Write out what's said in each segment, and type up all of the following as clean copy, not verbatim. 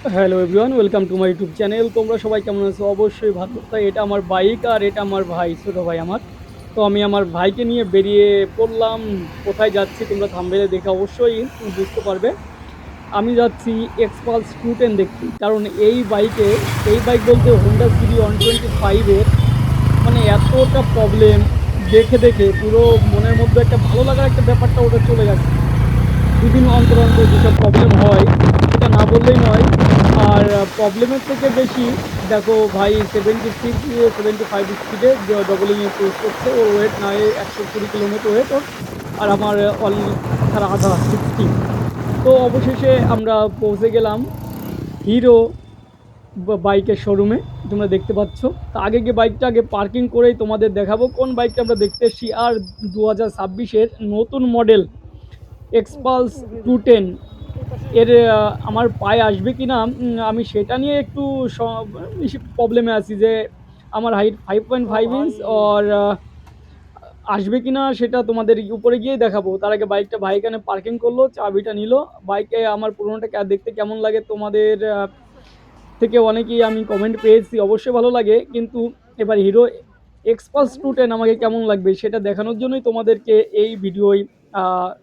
Hello everyone, welcome to my YouTube channel. তোমরা সবাই কেমন আছো? অবশ্যই ভালো। তাই এটা আমার বাইক আর এটা আমার ভাই, ছোট ভাই আমার। তো আমি আমার ভাইকে নিয়ে বেরিয়ে পড়লাম। কোথায় যাচ্ছি তোমরা থাম্বনেলে দেখে অবশ্যই বুঝতে পারবে। আমি যাচ্ছি এক্সপালস 210 দেখতে, কারণ এই বাইক বলতে হোন্ডা সিবি 125-এর মানে এতটা প্রবলেম দেখে দেখে পুরো মনের মধ্যে একটা ভালো লাগার একটা ব্যাপারটা ওটা চলে গেছে। দুদিন অন্তর অন্তর যেসব প্রবলেম হয় সেটা না বললেই নয়। আর প্রবলেমের থেকে বেশি দেখো ভাই 75 স্পিডে ডবলিংয়ে ক্রুজ করছে। ওর ওয়েট না 120 কিলোর মতো ওয়েট ওর। আর আমার অনলি তার আধা 60। তো অবশেষে আমরা পৌঁছে গেলাম হিরো বাইকের শোরুমে। তোমরা দেখতে পাচ্ছ। তা আগে গিয়ে বাইকটা আগে পার্কিং করেই তোমাদের দেখাবো কোন বাইকটা আমরা দেখতে এসেছি। আর 2026-এর নতুন মডেল এক্সপালস 210 এর আমার পায়ে আসবে কি না, আমি সেটা নিয়ে একটু বেশি প্রবলেমে আছি যে আমার হাইট 5.5 ইঞ্চ। আর আসবে কি না সেটা তোমাদের উপরে গিয়েই দেখাবো। তার আগে বাইকটা ভাই এখানে পার্কিং করলো, চাবিটা নিল। বাইকে আমার পুরোনোটা দেখতে কেমন লাগে তোমাদের থেকে অনেকেই আমি কমেন্ট পেয়েছি, অবশ্যই ভালো লাগে। কিন্তু এবার হিরো এক্সপালস 210 আমাকে কেমন লাগবে সেটা দেখানোর জন্যই তোমাদেরকে এই ভিডিওই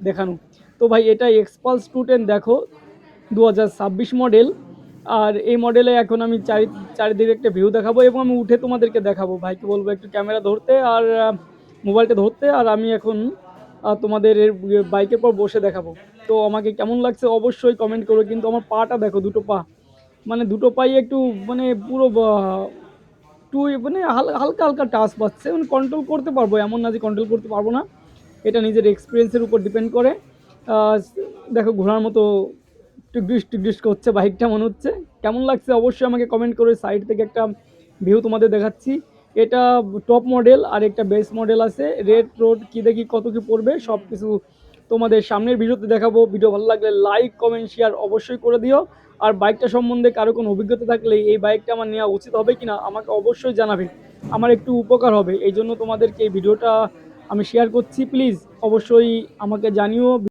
দেখানো। তো ভাই এটা এক্সপালস 210 দেখো, 2026 মডেল। আর এই মডেলে এখন আমি চারিদিকে একটা ভিউ দেখাবো এবং আমি উঠে তোমাদেরকে দেখাবো। ভাইকে বলবো একটু ক্যামেরা ধরতে আর মোবাইলটা ধরতে, আর আমি এখন তোমাদের বাইকের পর বসে দেখাবো। তো আমাকে কেমন লাগছে অবশ্যই কমেন্ট করো। কিন্তু আমার পাটা দেখো, দুটো পা, মানে দুটো পাই একটু মানে পুরো একটু মানে হালকা হালকা টাচ পাচ্ছে। মানে কন্ট্রোল করতে পারবো, এমন না যে কন্ট্রোল করতে পারবো না। এটা নিজের এক্সপিরিয়েন্সের উপর ডিপেন্ড করে। আহ, দেখো ঘোড়ার মতো টিকডিস টিকডিস করছে বাইকটা মনে হচ্ছে। কেমন লাগছে অবশ্যই আমাকে কমেন্ট করে। সাইড থেকে একটা ভিউ তোমাদের দেখাচ্ছি। এটা টপ মডেল আর একটা বেস মডেল আছে। রেড রোড কি দেখি কত কি পড়বে সব কিছু তোমাদের সামনের ভিডিওতে দেখাবো। ভিডিও ভালো লাগলে লাইক কমেন্ট শেয়ার অবশ্যই করে দিও। আর বাইকটা সম্বন্ধে কারো কোনো অভিজ্ঞতা থাকলে এই বাইকটা আমার নেওয়া উচিত হবে কিনা আমাকে অবশ্যই জানাবে। আমার একটু উপকার হবে, এই জন্য তোমাদেরকে এই ভিডিওটা আমি শেয়ার করছি। প্লিজ অবশ্যই আমাকে জানিও।